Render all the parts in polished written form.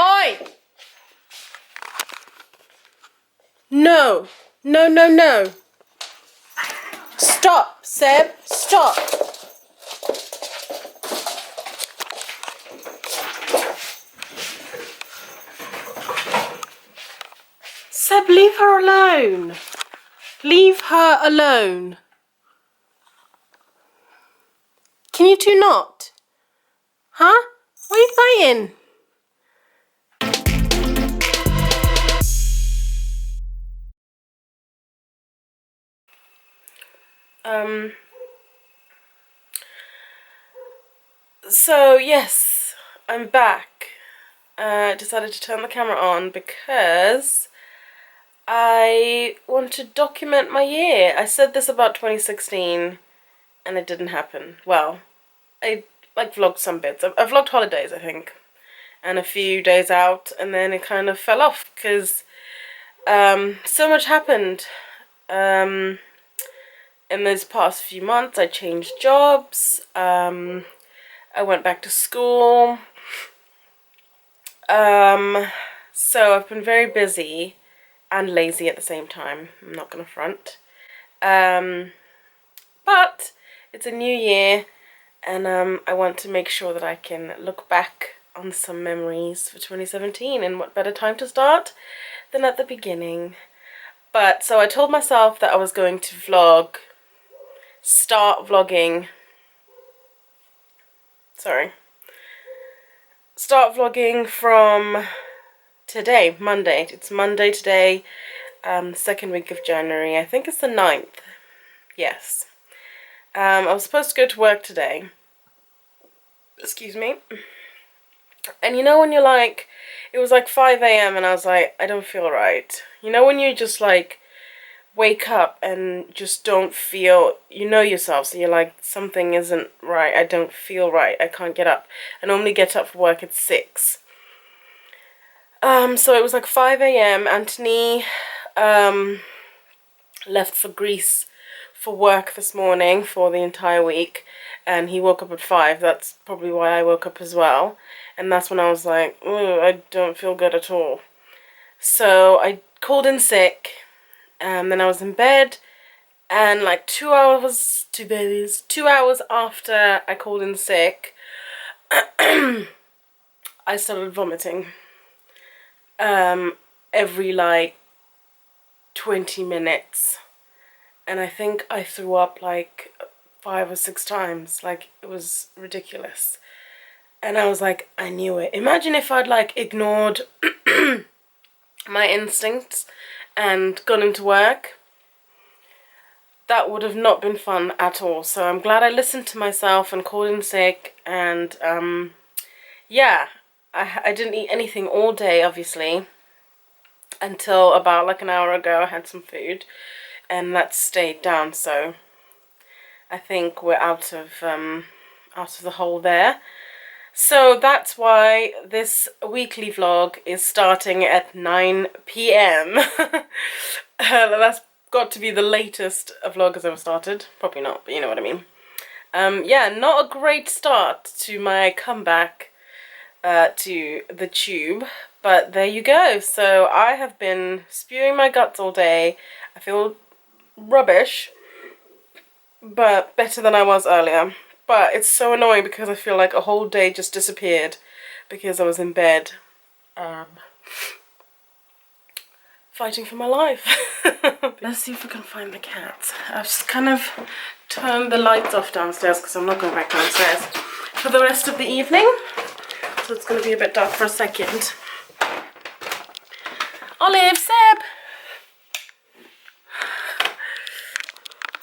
Oi! No. No, no, no. Stop, Seb. Stop. Seb, leave her alone. Leave her alone. Can you two not? Huh? What are you fighting? So yes, I'm back. Decided to turn the camera on because I want to document my year. I said this about 2016 and it didn't happen. Well, I vlogged some bits. I vlogged holidays, I think, and a few days out, and then it kind of fell off because so much happened. In those past few months, I changed jobs. I went back to school. So I've been very busy and lazy at the same time. I'm not gonna front. But it's a new year, and I want to make sure that I can look back on some memories for 2017, and what better time to start than at the beginning. But so I told myself that I was going to start vlogging from today, Monday. It's Monday today, second week of January. I think it's the 9th. Yes. I was supposed to go to work today. Excuse me. And you know when you're like, it was like 5 a.m. and I was like, I don't feel right. You know when you just like wake up and just don't feel, you know yourself, so you're like, something isn't right, I don't feel right, I can't get up. I normally get up for work at 6. So it was like 5 a.m. Anthony left for Greece for work this morning for the entire week, and he woke up at 5. That's probably why I woke up as well, and that's when I was like, oh, I don't feel good at all. So I called in sick. Then I was in bed, and like 2 hours after I called in sick, I started vomiting every like 20 minutes, and I think I threw up like 5 or 6 times. Like, it was ridiculous, and I was like, I knew it. Imagine if I'd like ignored my instincts and gone into work. That would have not been fun at all. So I'm glad I listened to myself and called in sick. And yeah, I didn't eat anything all day, obviously, until about like an hour ago. I had some food, and that stayed down. So I think we're out of the hole there. So that's why this weekly vlog is starting at 9 p.m. That's got to be the latest a vlog has ever started. Probably not, but you know what I mean. Yeah, not a great start to my comeback to the tube, but there you go. So I have been spewing my guts all day. I feel rubbish, but better than I was earlier. But it's so annoying because I feel like a whole day just disappeared because I was in bed fighting for my life. Let's see if we can find the cats. I've just kind of turned the lights off downstairs because I'm not going back downstairs for the rest of the evening. So it's going to be a bit dark for a second. Olive, Seb!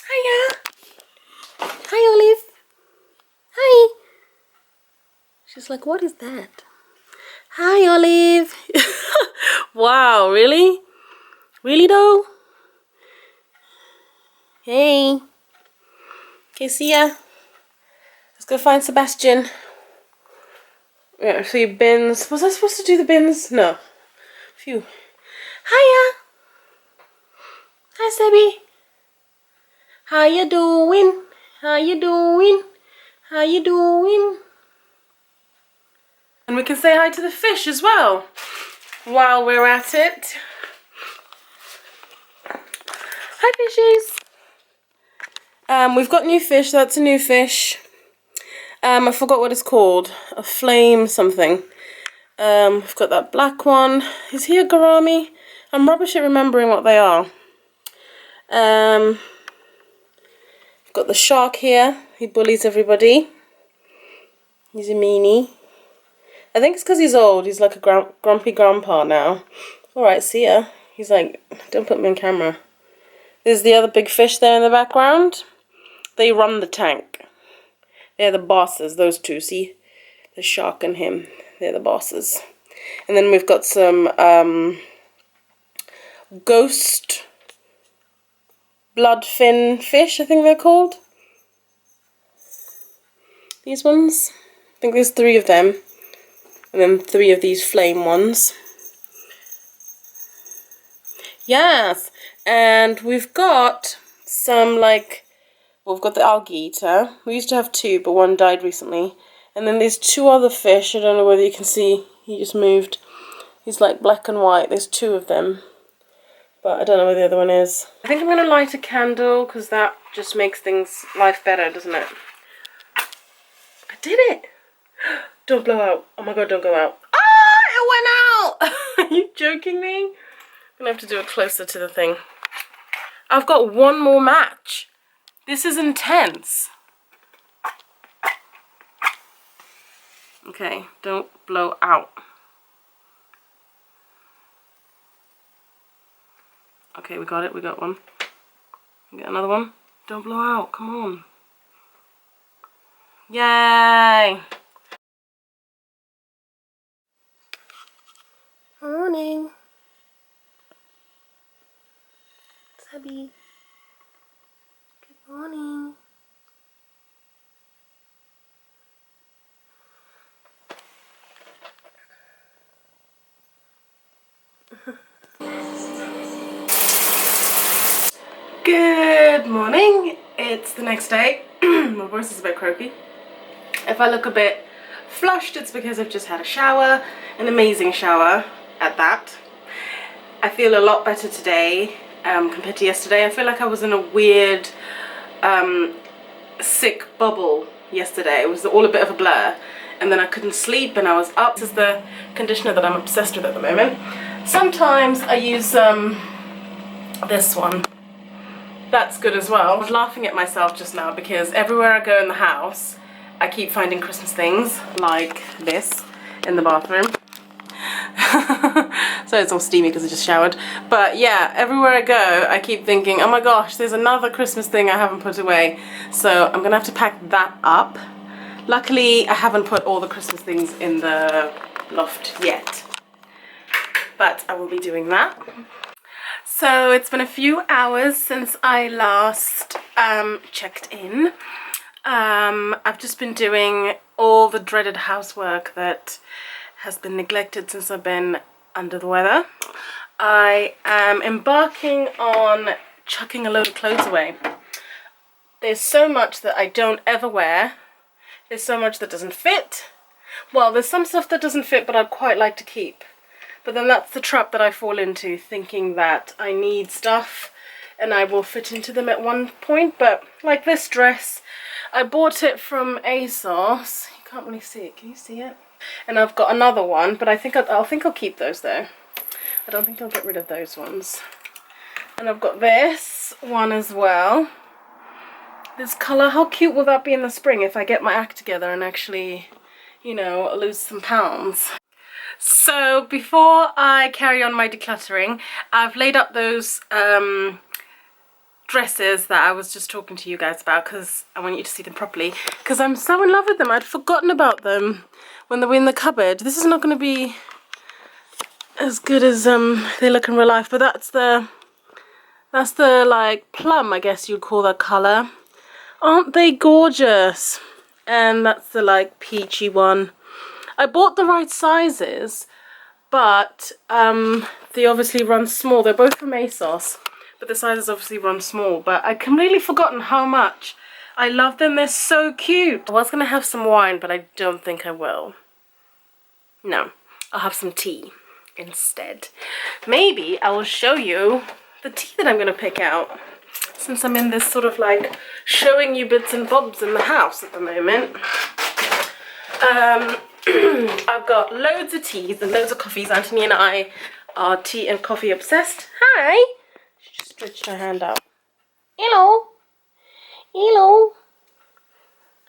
Hiya! Hi, Olive! Hi! She's like, what is that? Hi, Olive! Wow, really? Really though? Hey. Okay, see ya. Let's go find Sebastian. Yeah, see bins. Was I supposed to do the bins? No. Phew. Hiya. Hi, Sebby. How you doing? How you doing? How you doing? And we can say hi to the fish as well while we're at it. Hi fishies! We've got new fish, that's a new fish. I forgot what it's called. A flame something. We've got that black one. Is he a gourami? I'm rubbish at remembering what they are. We've got the shark here. He bullies everybody. He's a meanie. I think it's because he's old. He's like a grumpy grandpa now. Alright, see ya. He's like, don't put me on camera. There's the other big fish there in the background. They run the tank. They're the bosses, those two. See? The shark and him. They're the bosses. And then we've got some ghost bloodfin fish, I think they're called. These ones. I think there's 3 of them. And then 3 of these flame ones. Yes! And we've got some like... Well, we've got the algae eater. We used to have 2, but 1 died recently. And then there's 2 other fish. I don't know whether you can see. He just moved. He's like black and white. There's 2 of them. But I don't know where the other one is. I think I'm going to light a candle because that just makes life better, doesn't it? I did it! Don't blow out. Oh my god, don't go out. Ah, it went out! Are you joking me? I'm going to have to do it closer to the thing. I've got 1 more match. This is intense. Okay, don't blow out. Okay, we got it, we got one. We got another one. Don't blow out, come on. Yay! Morning. Tabby. Good morning. Good morning. It's the next day. My voice is a bit croaky. If I look a bit flushed, it's because I've just had a shower, an amazing shower at that. I feel a lot better today compared to yesterday. I feel like I was in a weird sick bubble yesterday. It was all a bit of a blur, and then I couldn't sleep and I was up. This is the conditioner that I'm obsessed with at the moment. Sometimes I use this one. That's good as well. I was laughing at myself just now because everywhere I go in the house I keep finding Christmas things like this in the bathroom. So it's all steamy because I just showered. But yeah, everywhere I go I keep thinking, oh my gosh, there's another Christmas thing I haven't put away. So I'm gonna have to pack that up. Luckily I haven't put all the Christmas things in the loft yet, but I will be doing that. So it's been a few hours since I last checked in. I've just been doing all the dreaded housework that has been neglected since I've been under the weather. I am embarking on chucking a load of clothes away. There's so much that I don't ever wear. There's so much that doesn't fit. Well, there's some stuff that doesn't fit but I'd quite like to keep. But then that's the trap that I fall into, thinking that I need stuff and I will fit into them at one point. But like this dress, I bought it from ASOS. You can't really see it. Can you see it? And I've got another one, but I think I'll keep those though. I don't think I'll get rid of those ones. And I've got this one as well. This colour, how cute will that be in the spring if I get my act together and actually, you know, lose some pounds. So before I carry on my decluttering, I've laid up those dresses that I was just talking to you guys about because I want you to see them properly, because I'm so in love with them. I'd forgotten about them when they were in the cupboard. This is not going to be as good as they look in real life, but that's the like plum, I guess you'd call that colour. Aren't they gorgeous? And that's the like peachy one. I bought the right sizes, but they obviously run small. They're both from ASOS, but the sizes obviously run small. But I'd completely forgotten how much I love them. They're so cute. I was going to have some wine, but I don't think I will. No, I'll have some tea instead. Maybe I will show you the tea that I'm going to pick out, since I'm in this sort of like showing you bits and bobs in the house at the moment. I've got loads of teas and loads of coffees. Anthony and I are tea and coffee obsessed. Hi! She just stretched her hand out. Hello! Hello!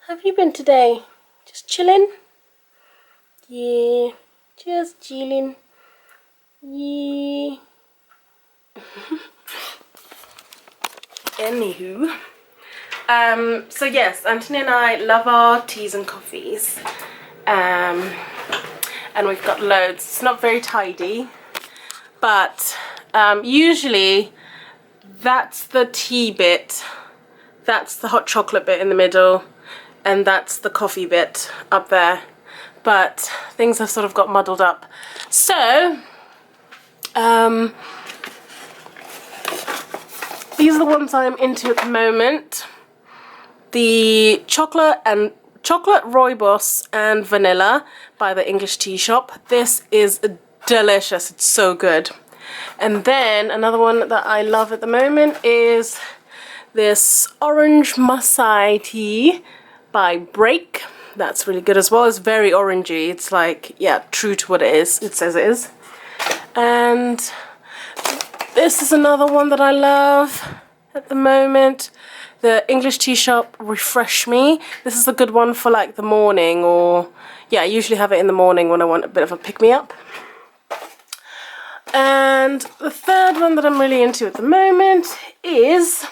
How have you been today? Just chilling? Yeah, just chilling. Yeah. Anywho, so yes, Anthony and I love our teas and coffees, and we've got loads. It's not very tidy, but usually that's the tea bit, that's the hot chocolate bit in the middle, and that's the coffee bit up there, but things have sort of got muddled up. So these are the ones I'm into at the moment. The chocolate rooibos and vanilla by the English Tea Shop. This is delicious. It's so good. And then another one that I love at the moment is this orange Masai tea by Break. That's really good as well. It's very orangey. It's like, yeah, true to what it says it is. And this is another one that I love at the moment. The English Tea Shop Refresh Me. This is a good one for like the morning, or yeah, I usually have it in the morning when I want a bit of a pick-me-up. And the third one that I'm really into at the moment is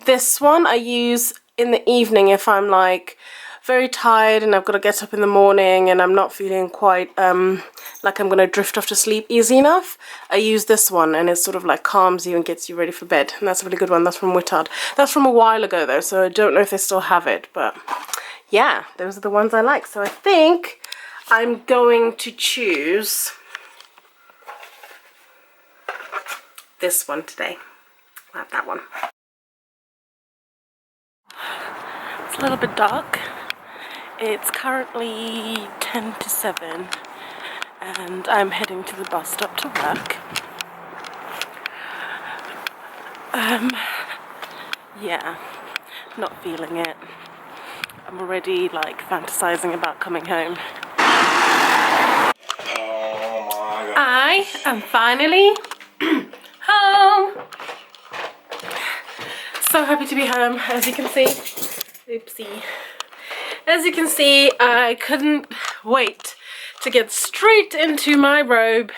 this one. I use in the evening if I'm like very tired and I've got to get up in the morning and I'm not feeling quite like I'm gonna drift off to sleep easy enough. I use this one and it sort of like calms you and gets you ready for bed, and that's a really good one. That's from Whittard. That's from a while ago though, so I don't know if they still have it, but yeah, those are the ones I like. So I think I'm going to choose this one today. I'll have that one. It's a little bit dark. It's currently 10 to 7 and I'm heading to the bus stop to work. Yeah, not feeling it. I'm already like fantasizing about coming home. Oh my God. I am finally home. So happy to be home, as you can see. Oopsie. As you can see, I couldn't wait to get straight into my robe.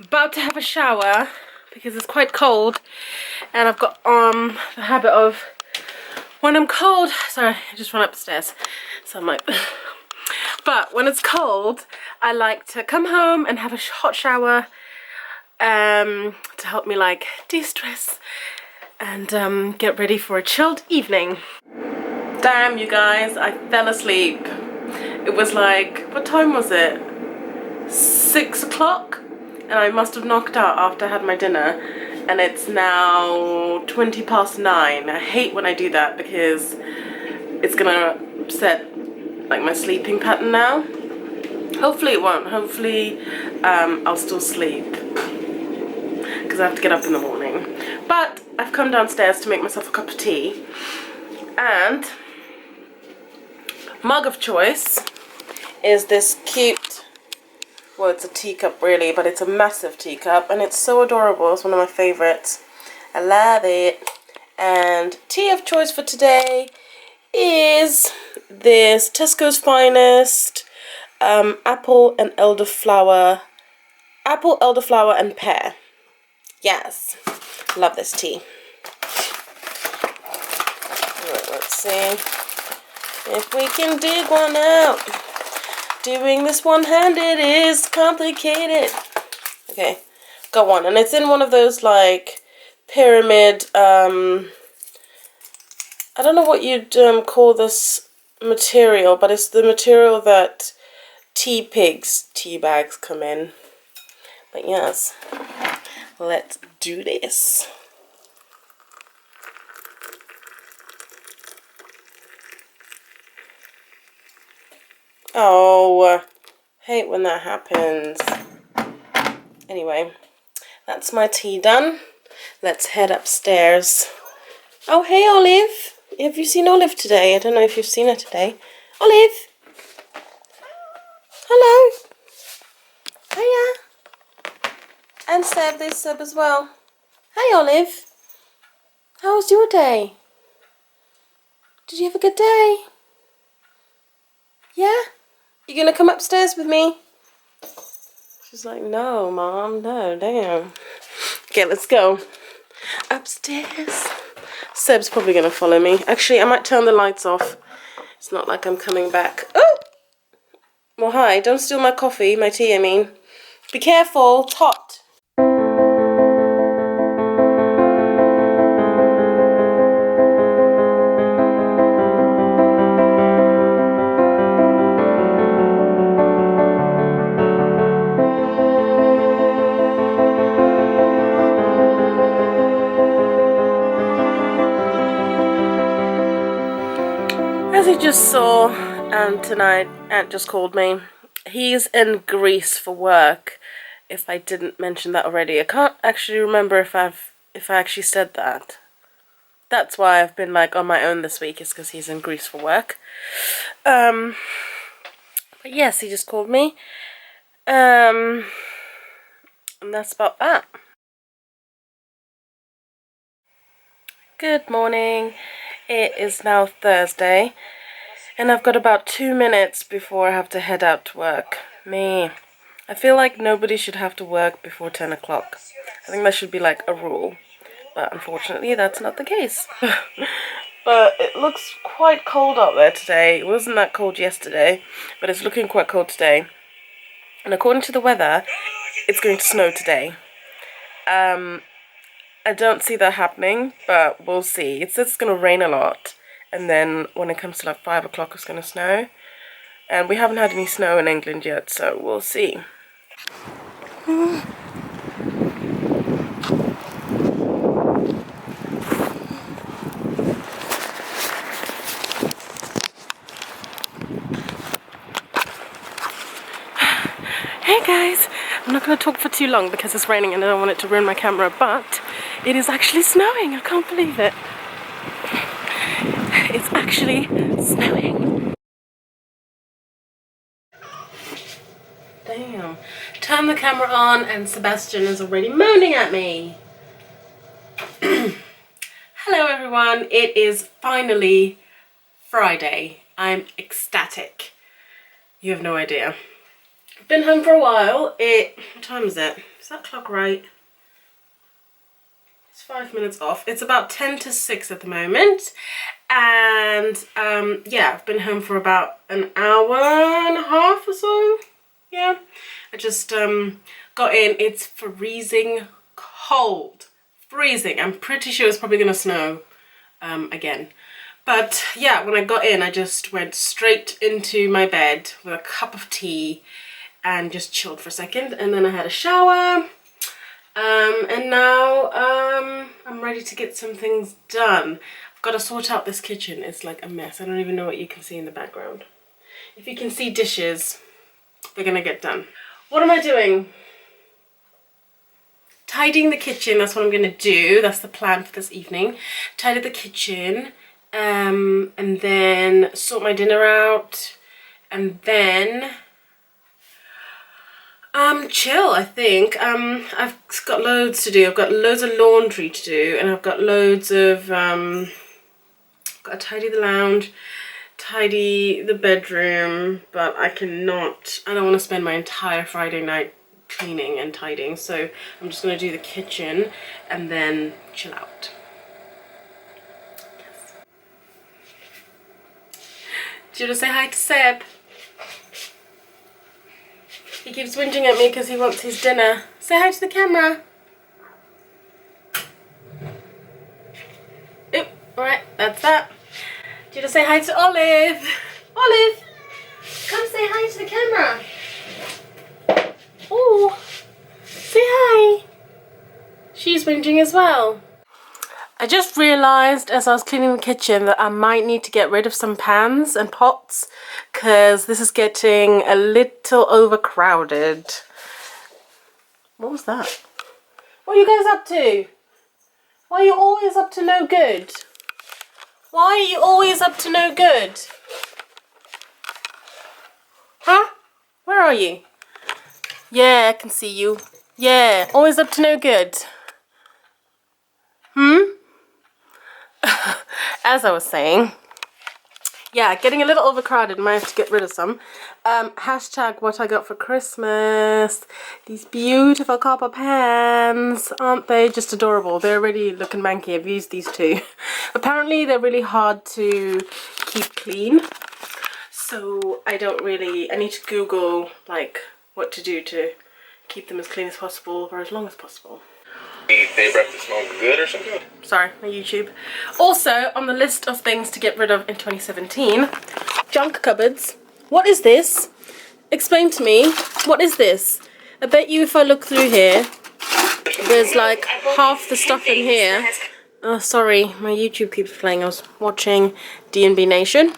About to have a shower because it's quite cold, and I've got the habit of when I'm cold, sorry, I just ran upstairs, so I'm like, but when it's cold, I like to come home and have a hot shower to help me like de-stress and get ready for a chilled evening. Damn, you guys, I fell asleep. It was like, what time was it? 6 o'clock? And I must have knocked out after I had my dinner. And it's now 20 past 9. I hate when I do that because it's gonna upset like my sleeping pattern now. Hopefully it won't. Hopefully I'll still sleep because I have to get up in the morning. But I've come downstairs to make myself a cup of tea, and mug of choice is this cute, well, it's a teacup really, but it's a massive teacup and it's so adorable. It's one of my favorites. I love it. And tea of choice for today is this Tesco's Finest apple, elderflower and pear. Yes, love this tea. Right, let's see if we can dig one out. Doing this one-handed is complicated. Okay, got one, and it's in one of those like pyramid, I don't know what you'd call this material, but it's the material that Teapigs tea bags come in. But yes, let's do this. Oh, Hate when that happens. Anyway, that's my tea done. Let's head upstairs. Oh, hey, Olive. Have you seen Olive today? I don't know if you've seen her today. Olive. Hello. Hiya. And Seb, there's Seb as well. Hey, Olive. How was your day? Did you have a good day? Yeah? You gonna come upstairs with me? She's like, no, Mom, no, damn. Okay, let's go. Upstairs. Seb's probably gonna follow me. Actually, I might turn the lights off. It's not like I'm coming back. Oh! Well, hi, don't steal my coffee, my tea, I mean. Be careful, it's hot. As you just saw, tonight, Aunt just called me. He's in Greece for work. If I didn't mention that already, I can't actually remember if I actually said that. That's why I've been like on my own this week, is because he's in Greece for work. But yes, he just called me. And that's about that. Good morning. It is now Thursday, and I've got about 2 minutes before I have to head out to work. I feel like nobody should have to work before 10 o'clock. I think that should be like a rule, but unfortunately that's not the case. But it looks quite cold out there today. It wasn't that cold yesterday, but it's looking quite cold today. And according to the weather, it's going to snow today. I don't see that happening, but we'll see. It says it's going to rain a lot, and then when it comes to like 5 o'clock it's going to snow. And we haven't had any snow in England yet, so we'll see. Hey guys, I'm not going to talk for too long because it's raining and I don't want it to ruin my camera, but it is actually snowing. I can't believe it. It's actually snowing. Damn. Turn the camera on and Sebastian is already moaning at me. Hello everyone, it is finally Friday. I'm ecstatic. You have no idea. I've been home for a while. What time is it? Is that clock right? It's 5 minutes off. It's about 10 to 6 at the moment. And yeah, I've been home for about an hour and a half or so. Yeah, I just got in. It's freezing cold. Freezing. I'm pretty sure it's probably gonna snow again. But yeah, when I got in, I just went straight into my bed with a cup of tea and just chilled for a second, and then I had a shower, and now I'm ready to get some things done. I've got to sort out this kitchen. It's like a mess. I don't even know what you can see in the background. If you can see dishes, they're gonna get done. What am I doing? Tidying the kitchen, that's what I'm gonna do. That's the plan for this evening. Tidy the kitchen, and then sort my dinner out, and then chill, I think. I've got loads to do. I've got loads of laundry to do, and I've got loads of got to tidy the lounge, tidy the bedroom, but I don't want to spend my entire Friday night cleaning and tidying, so I'm just going to do the kitchen and then chill out. Yes. Do you want to say hi to Seb? He keeps whinging at me because he wants his dinner. Say hi to the camera. Oop, alright, that's that. Do you want to say hi to Olive? Olive, come say hi to the camera. Oh, say hi. She's whinging as well. I just realised as I was cleaning the kitchen that I might need to get rid of some pans and pots because this is getting a little overcrowded. What was that? What are you guys up to? Why are you always up to no good? Why are you always up to no good? Huh? Where are you? Yeah, I can see you. Yeah, always up to no good. As I was saying, yeah, getting a little overcrowded. Might have to get rid of some. Hashtag what I got for Christmas. These beautiful copper pans. Aren't they just adorable? They're really looking manky. I've used these two. Apparently they're really hard to keep clean. So I need to Google like what to do to keep them as clean as possible for as long as possible. They breakfast smell good or something? Sorry, my YouTube. Also, on the list of things to get rid of in 2017, junk cupboards. What is this? Explain to me. What is this? I bet you if I look through here, there's like half the stuff in here. Oh, sorry, my YouTube keeps playing. I was watching D&B Nation.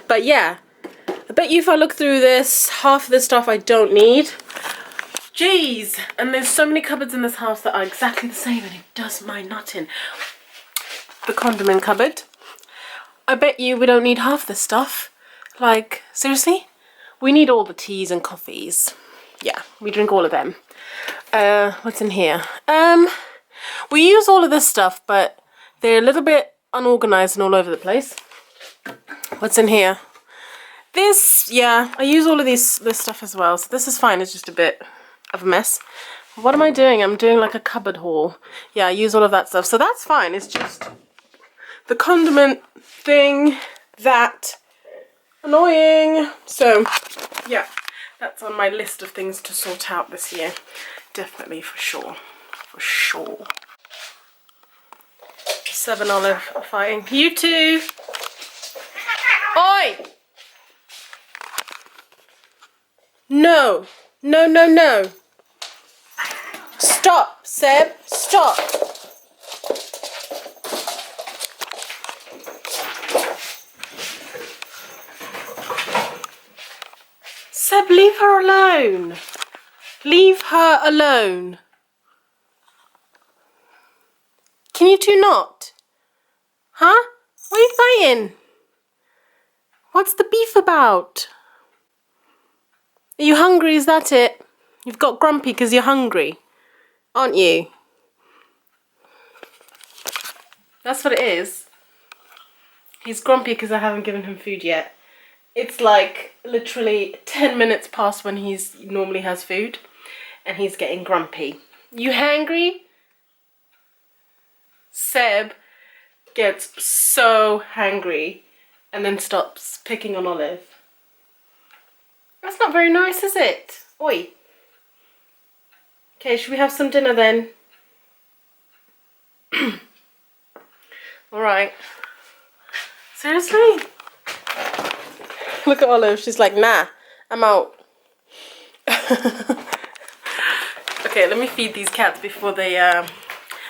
But yeah, I bet you if I look through this, half of the stuff I don't need. Jeez, and there's so many cupboards in this house that are exactly the same and it does my nut in. The condiment cupboard. I bet you we don't need half this stuff. Like, seriously? We need all the teas and coffees. Yeah, we drink all of them. What's in here? We use all of this stuff, but they're a little bit unorganized and all over the place. What's in here? This, yeah, I use all of this stuff as well, so this is fine. It's just a bit of a mess. What am I doing? I'm doing like a cupboard haul. Yeah, I use all of that stuff, so that's fine. It's just the condiment thing that annoying. So yeah, that's on my list of things to sort out this year. Definitely, for sure. For sure. 7-Olive are fighting. You two! Oi! No! No, no, no! Stop, Seb! Stop! Seb, leave her alone! Leave her alone! Can you two not? Huh? What are you fighting? What's the beef about? Are you hungry? Is that it? You've got grumpy because you're hungry, aren't you? That's what it is. He's grumpy because I haven't given him food yet. It's like literally 10 minutes past when he normally has food and he's getting grumpy. You hangry? Seb gets so hangry and then stops picking on Olive. That's not very nice, is it? Oi. Okay, should we have some dinner then? Alright. Seriously? Look at Olive, she's like, nah, I'm out. Okay, let me feed these cats before they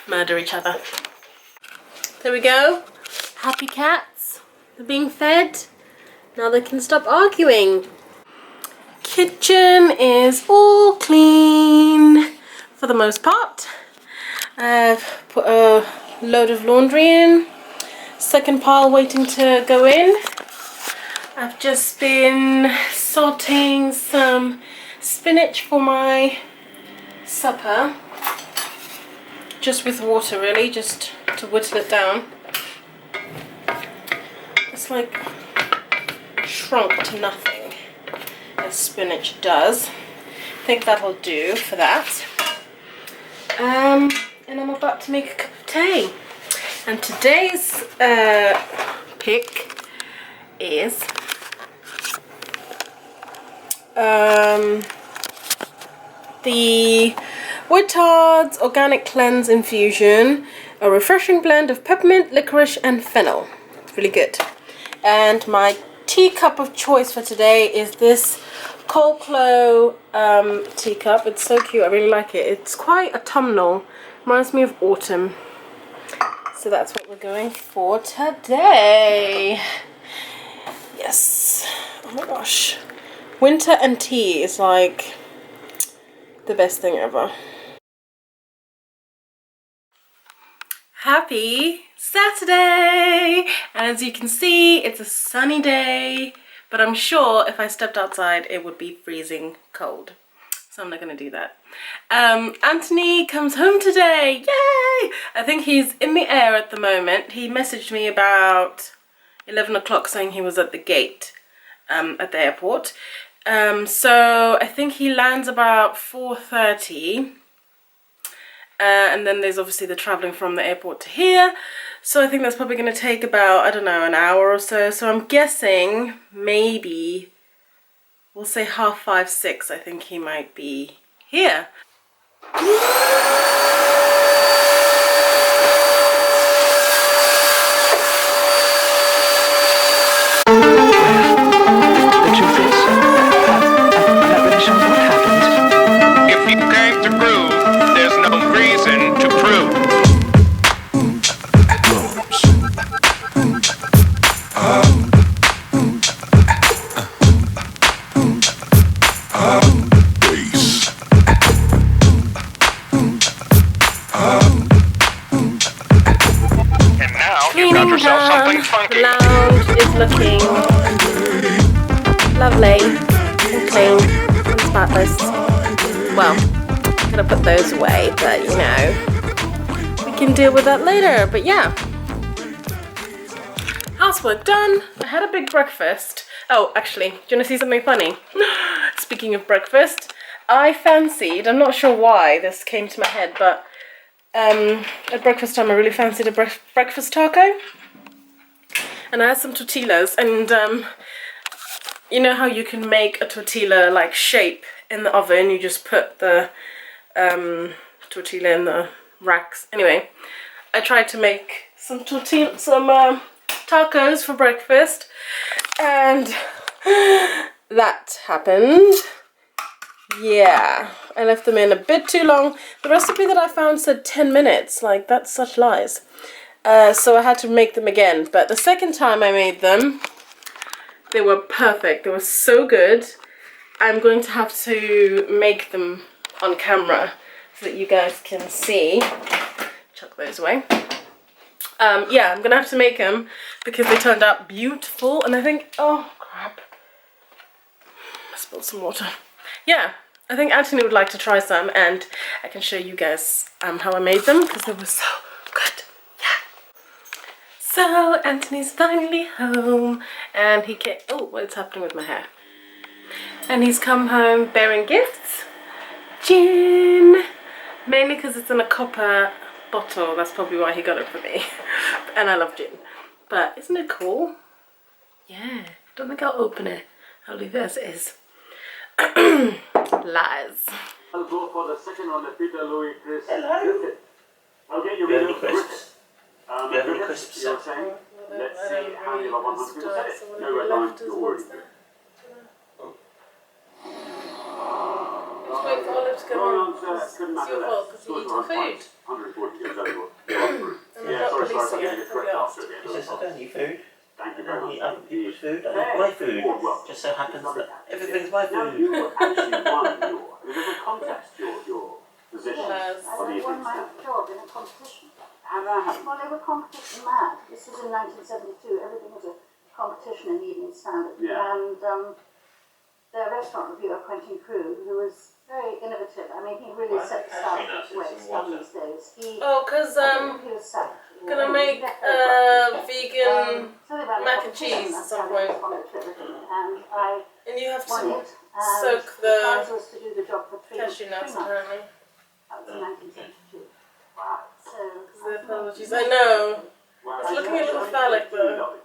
murder each other. There we go. Happy cats. They're being fed. Now they can stop arguing. Kitchen is all clean for the most part. I've put a load of laundry in. Second pile waiting to go in. I've just been sauteing some spinach for my supper. Just with water really, just to whittle it down. It's like shrunk to nothing, as spinach does. I think that'll do for that. And I'm about to make a cup of tea. And today's pick is the Whittards Organic Cleanse Infusion, a refreshing blend of peppermint, licorice and fennel. Really good. And my teacup of choice for today is this Colclough teacup. It's so cute, I really like it. It's quite autumnal, reminds me of autumn. So that's what we're going for today. Yes. Oh my gosh. Winter and tea is like the best thing ever. Happy Saturday! And as you can see, it's a sunny day, but I'm sure if I stepped outside, it would be freezing cold. So I'm not gonna do that. Anthony comes home today, yay! I think he's in the air at the moment. He messaged me about 11 o'clock saying he was at the gate at the airport. So I think he lands about 4:30. And then there's obviously the traveling from the airport to here. So I think that's probably going to take about, I don't know, an hour or so. So I'm guessing maybe, we'll say 5:30, 6, I think he might be here. The truth is, I'm not really sure what happened. If you came to prove, there's no reason to prove. And now you've got yourself something funky. The lounge is looking lovely and clean and spotless. Well, I'm gonna put those away, but you know, we can deal with that later. But yeah, housework done. I had a big breakfast. Oh, actually, do you wanna see something funny? Speaking of breakfast, I fancied, I'm not sure why this came to my head, but at breakfast time I really fancied a breakfast taco. And I had some tortillas, and you know how you can make a tortilla like shape in the oven? You just put the tortilla in the racks. Anyway, I tried to make some tacos for breakfast, and that happened. Yeah, I left them in a bit too long. The recipe that I found said 10 minutes. Like, that's such lies. So I had to make them again. But the second time I made them, they were perfect. They were so good. I'm going to have to make them on camera so that you guys can see. Chuck those away. Yeah, I'm going to have to make them because they turned out beautiful. And I think, oh, crap. I spilled some water. Yeah, I think Anthony would like to try some, and I can show you guys how I made them because they were so good. Yeah. So Anthony's finally home, and he came. Oh, what's happening with my hair? And he's come home bearing gifts. Gin, mainly because it's in a copper bottle. That's probably why he got it for me. And I love gin. But isn't it cool? Yeah. Don't think I'll open it. I'll leave it as it is. Lies. I'll go for the second one, the Peter Louis Chris. Hello. Okay, you Do you have will any crisps? Do you have any crisps, You're sir? saying, let's see how you love 100%. No red line, you're worried. Just wait for Olive to come Wrong on. answer, couldn't It's matter your less. fault because you eat your food. 140 goes over. And Yeah, I'm not sorry, policing I'm getting it. it correct after the He end. says, I don't eat food. Thank you I very don't much. eat other people's food. I eat my food. Just so happens that everything's my Now, food. you actually won there's a contest, your position Yes. on the I won evening my stand. job in a competition. How did that happen? Well, they were competition mad. This was in 1972. Everything was a competition in the Evening Standard. Yeah. And their restaurant reviewer, Quentin Crew, who was very innovative. I mean, he really set the style for the way it's done these days. Oh, because He was sacked. gonna make vegan Something about mac and competition, cheese that's at some how they point. responded to everything. And I and you have won to it. And soak the prize the was to do the job for cashew nuts 3 months. apparently. That was in 1972. Wow. So, The apologies. I know. Well, It's looking a little phallic though.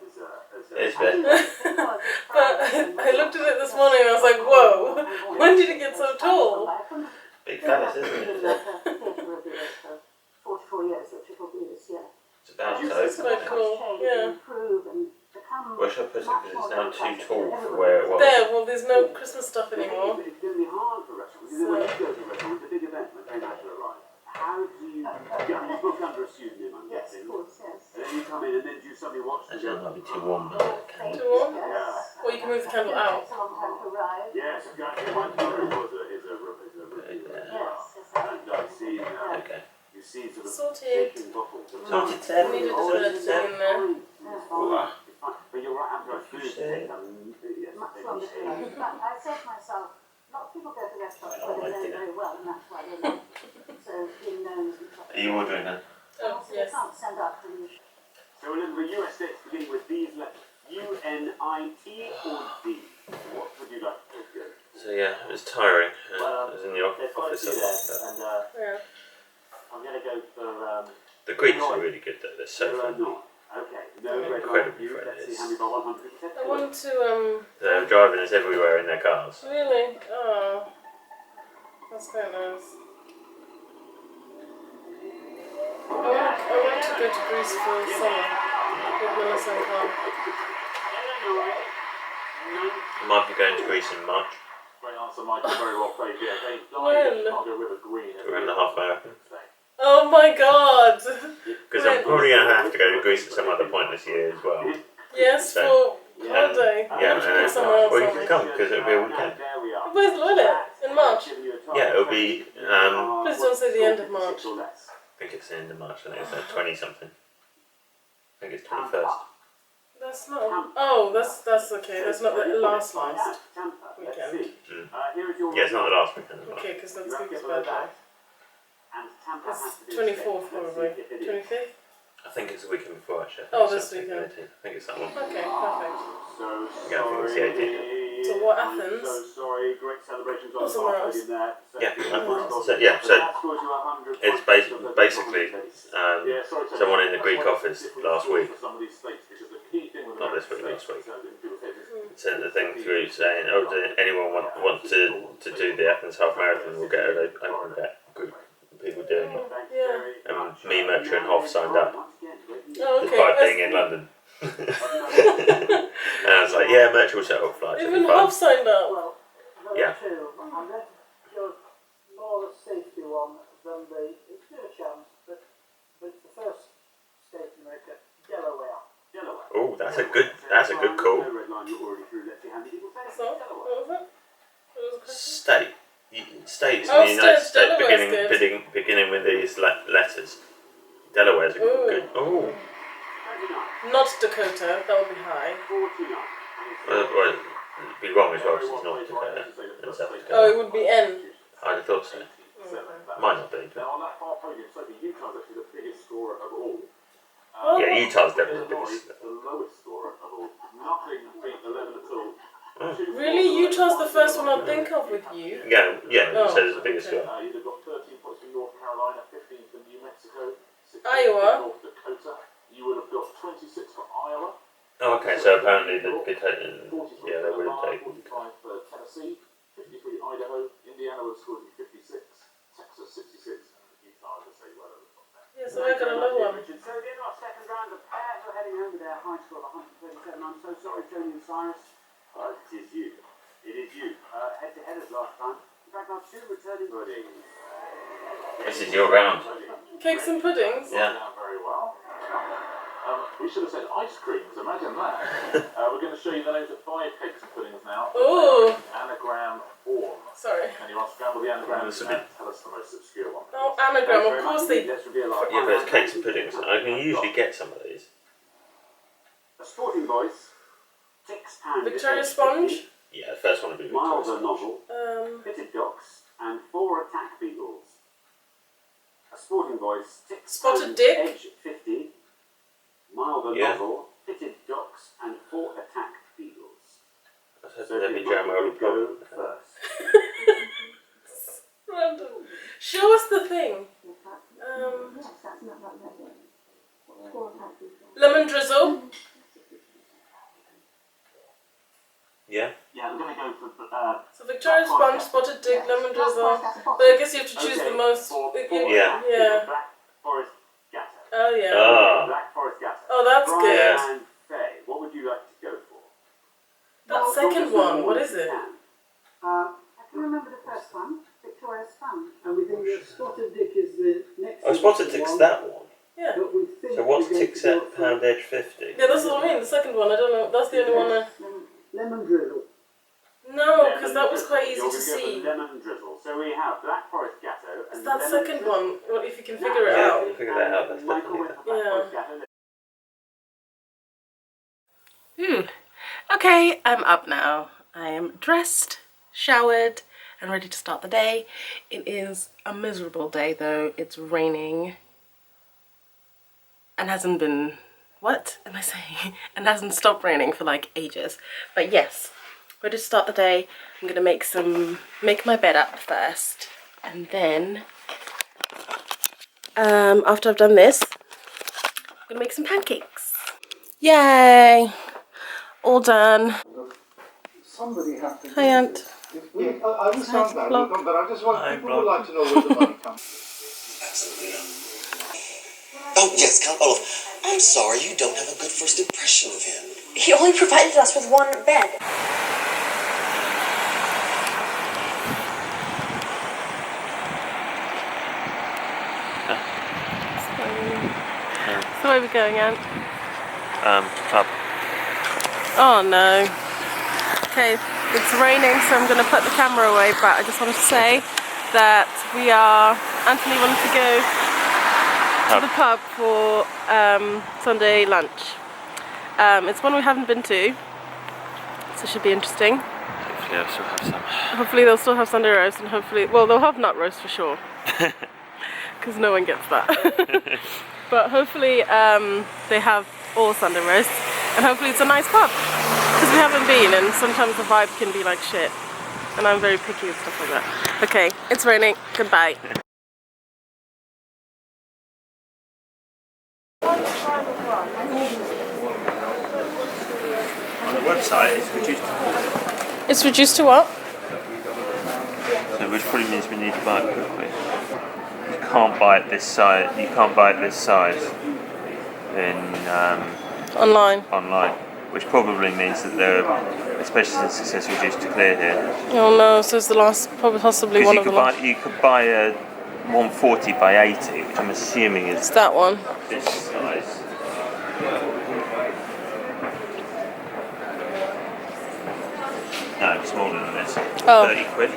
It's been. But I looked at it this morning and I was like, whoa, when did it get so tall? Big phallus, isn't it? 44 years, which it will be this year. It's about to It's open. quite cool, Change yeah. and improve and become Where should I put it? much Because it's more now too democratic tall than for where it was. There, well there's no Christmas stuff anymore. But it's going to be hard for restaurants. Because when you go to a restaurant, it's a big event when they have to arrive. How do you book under a pseudonym, I'm Yes, guessing? of course, yes. That might be too warm. Candle. Too warm? Or you can move the candle out. Takes a long time to arrive. Yes, exactly. My mother was a Yes, yes, and I've seen, Okay. you see sort of Sorted. shaking bottles. Sorted, Seb. Needed Sorted, dessert Seb. in there. Wow. But you're right, after I finish it, much longer to eat. But I said to myself, a lot of people go to restaurants where they know very well, and that's why they love it. So being known as a Are you ordering then? Oh, so yes. they can't send up to the So remember, the US states beginning with these letters. U-N-I-T or D? What would you like to go? So yeah, it was tiring. Well, I was in the There's quite a office few a there, lot. and Yeah. I'm going to go for The Greeks are really good though. They're so zero friendly. not. Okay, no red light Incredibly for you. Let's friendly. see how many by 100%. I want to, They're driving us everywhere in their cars. really? Oh. That's quite nice. I want to go to Greece for summer with Melissa and Carl. I might be going to Greece in March. Great answer, Michael. Very well played. Yeah, they When? died Chicago River Green. Around the half marathon. Oh my god! Because I'm probably going to have to go to Greece at some other point this year as well. Yes, So- for holiday. Yeah, I want to pick somewhere else well, you on can me. come because it'll be a weekend. Oh, where's Lynette? In March? Yeah, it'll be. Please don't say the end of March. I think it's the end of March. I think it's like 20 something. I think it's 21st. That's not. Oh, that's okay. That's not the last. Weekend. Weekend. Yeah, it's not the last weekend. But Okay, because that's Google's birthday. It's 24th probably. 25th? I think it's the weekend before actually. I think Oh, it's this something weekend. 18th. I think it's that one. Okay, perfect. Yeah, I think it's the 18th. So what, Athens? So sorry, great celebrations on Or somewhere else? in there. Yeah, So so it's basically someone in the Greek office last week, not this week, last week, sent the thing through saying, oh, does anyone want to do the Athens Half Marathon? We'll get an open bet group of people doing it. Yeah. And me, Mercher and Hoff signed up, Oh, okay. despite being in London. And I was like, yeah, Mercher will set up flights. it'll be Even fun. Hoff signed up. Well, Yeah. two. And that goes more the safety one than the. It's still a chance, but it's the first state in America, Delaware. Oh, that's a good call. So, what was it? What was the question? State. States Oh, in the United states, States Delaware's beginning with these letters. Delaware's a good. Oh. Not Dakota, that would be high. Well, it'd be wrong as well because it's North Dakota and South Dakota. Oh, it would be N. I'd have thought so. Might not be. Now on that far podium, Sophie, Utah's actually the biggest scorer of all. Oh, Yeah, Utah's definitely the Illinois, biggest. the lowest scorer of all. Nothing beat 11 at all. Really? Utah's the first one I'd think of with you. Yeah, Oh, so it's the biggest okay. score. You've got 13 points from North Carolina, 15 from New Mexico, 16 Iowa. from North Dakota. You would have got 26 for Iowa, Oh, okay, so apparently the Dakota, 43 yeah, they for would have Nevada, taken. 45 for Tennessee, 53 Idaho, Indiana would have scored you 56, Texas 66, and Utah, as I say, well over the top there. Yeah, so I got another one. So at the end of our second round, the pair who are heading home with their high score of 137. I'm so sorry, Tony and Cyrus. It is you. It is you. Head to head as last time. In fact, our two returning Puddings. This is your round. Cakes and puddings? Yeah. Down very well. We should have said ice creams, imagine that. We're going to show you the names of 5 cakes and puddings now. Ooh. Anagram form. Sorry. And you want to scramble the anagram This and would be- tell us the most obscure one. Oh, anagram, of course they. Let's reveal our Yeah, but it's cakes and puddings. I can usually get some of these. A sporting voice. Ticks and Victoria Sponge. Yeah, the first one would be Milder Victoria's. novel, pitted ducks, and 4 attack beagles. A sporting voice, ticks Spotted and dick. edge 50. Milder Yeah. novel, pitted ducks, and 4 attack beagles. I was hoping there'd be jam roll go problem. first. Random. Show us the thing. Lemon drizzle. Yeah? Yeah, we're going to go for So Victoria Sponge, spotted dick, lemon drizzle. But I guess you have to choose the most. Yeah. Yeah. Black Forest Gatto. Oh yeah. Ah. Black Forest Gatto. Oh, that's Brian good. and Faye, what would you like to go for? That second one, what is it? I can remember the first one, Victoria's Fun. And we think that Spotted Dick is the next Oh, Spotted Dick's that one. Yeah. But we think So what's Tixet Pound Edge 50? Yeah, that's what I mean. The second one, I don't know. That's the only one. Lemon drizzle. No, because that was quite easy to see. Lemon drizzle. So we have Black Forest Gatto. It's that second one. Well, if you can figure it out. We'll figure that out. That's definitely Yeah. Okay, I'm up now. I am dressed, showered, and ready to start the day. It is a miserable day though. It's raining. And hasn't been, what am I saying? And hasn't stopped raining for like ages. But yes, ready to start the day. I'm gonna make my bed up first. And then, after I've done this, I'm gonna make some pancakes. Yay! All done. Somebody has to. Hi, Aunt. I understand that, Vlog. but I just want people would like to know where the money comes from. Absolutely. Oh, yes, Count Olaf. I'm sorry you don't have a good first impression of him. He only provided us with one bed. So where are we going, Aunt? Pub. Oh no. Okay, it's raining, so I'm going to put the camera away, but I just wanted to say that Anthony wanted to go to the pub for Sunday lunch. It's one we haven't been to, so it should be interesting. Hopefully I'll still have some. Hopefully they'll still have Sunday roast, and hopefully, well, they'll have nut roast for sure. Because no one gets that. But hopefully they have all Sunday roast, and hopefully it's a nice pub. Because we haven't been, and sometimes the vibe can be like shit. And I'm very picky and stuff like that. Okay, it's raining. Goodbye. On the website it's reduced to 4. It's reduced to what? So which probably means we need to buy it quickly. You can't buy it this size. You can't buy it this size in Online. Which probably means that there are, especially since it says reduced to clear here. Oh no, so it's the last, probably possibly one of the last. You could buy a 140 by 80, which I'm assuming is It's that one. this size. No, smaller than this. Oh. 30 quid.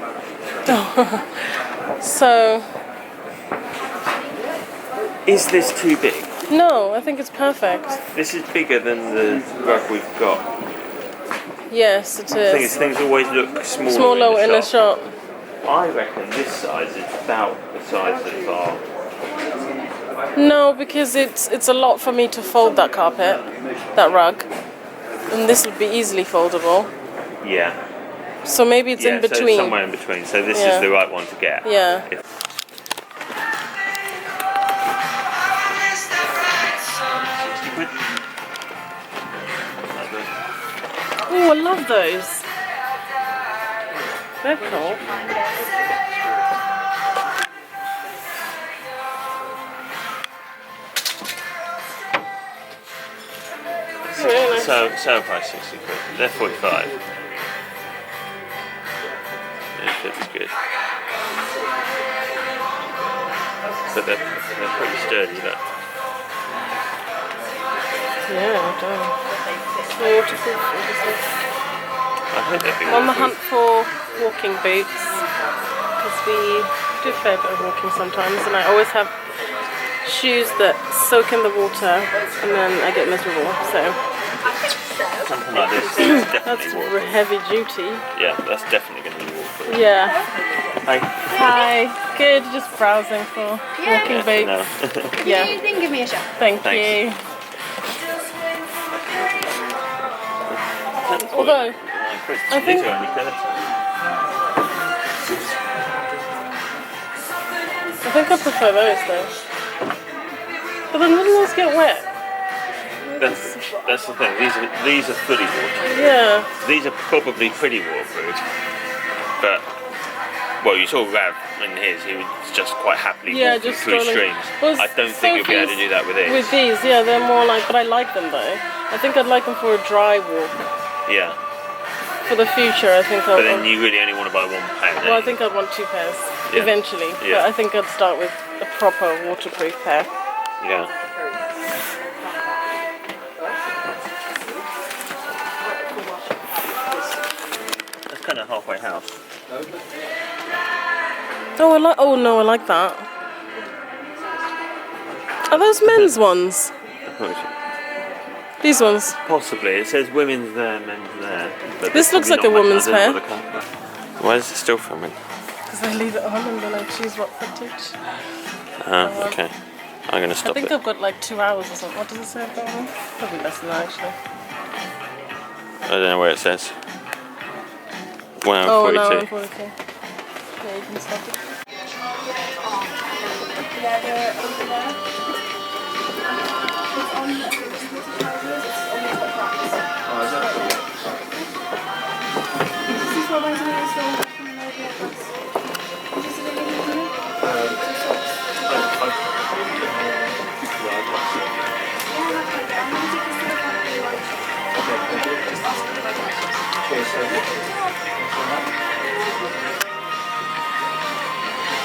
So, Is this too big? no, I think it's perfect. This is bigger than the rug we've got. Yes, it The thing is, is. things always look smaller, Smaller in in the a shop. shop. I reckon this size is about the size of our... No, because it's a lot for me to fold that carpet, that rug. And this would be easily foldable. Yeah. So maybe it's in So between. it's somewhere in between. So this Yeah. is the right one to get. Yeah. If- 60 quid. Oh, I love those. They're cool. Really nice. So sale price 60 quid. They're 45. It should be good. But they're pretty sturdy, look. Yeah, damn. Waterproof, obviously. I think they'd be I'm on the waterproof. hunt for walking boots because we do a fair bit of walking sometimes, and I always have shoes that soak in the water and then I get miserable. So Something like this is that's definitely waterproof. heavy duty. Yeah, that's definitely going to be waterproof. Yeah. Hi. Hi. Good. Just browsing for walking boots. No. Yeah. Anything, give me a shout. Thank Thanks. you. Although I think- These are only 30. I think I prefer those though. But then wouldn't those get wet? That's the thing. These are fully waterproof. Yeah. These are probably pretty waterproof, but well, you saw Rav in his. He was just quite happily Yeah, walking just through strolling. streams. Well, I don't think you'll be able to do that with this. With these, yeah, they're more like, but I like them though. I think I'd like them for a dry walk. Yeah, For the future, I think I'll. but then you really only want to buy one pair. Well, I think I'd want 2 pairs Yeah. eventually. Yeah. But I think I'd start with a proper waterproof pair. Yeah. halfway house. Oh, oh no, I like that. Are those men's ones? These ones? Possibly. It says women's there, men's there. But This looks like a woman's pair. Why is it still filming? Because I leave it on and then I choose what footage. Okay. I'm going to stop I think it. I've got like 2 hours or something. What does it say about me? Probably less than that actually. I don't know where it says. 1 hour Oh, 42. no, I'm 42. Yeah, you can stop it. Yeah, they're over there. It's on the trousers, it's on the top racks. Oh, is that cool? This is what I do as well. Just a little bit,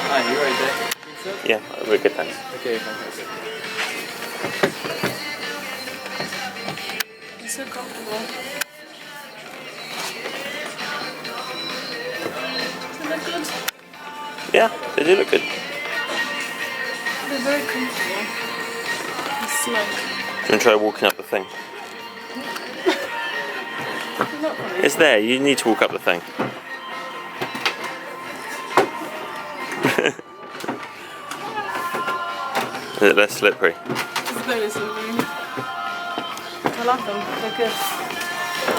Hi, you right there? Yeah, we're good, thanks. Okay, fantastic. It's so comfortable. Does it look good? Yeah, they do look good. They're very comfortable. They snug. I'm going to try walking up the thing. Not really. It's there, you need to walk up the thing. Is it less slippery? It's very slippery. I love them. They're good.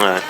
Alright.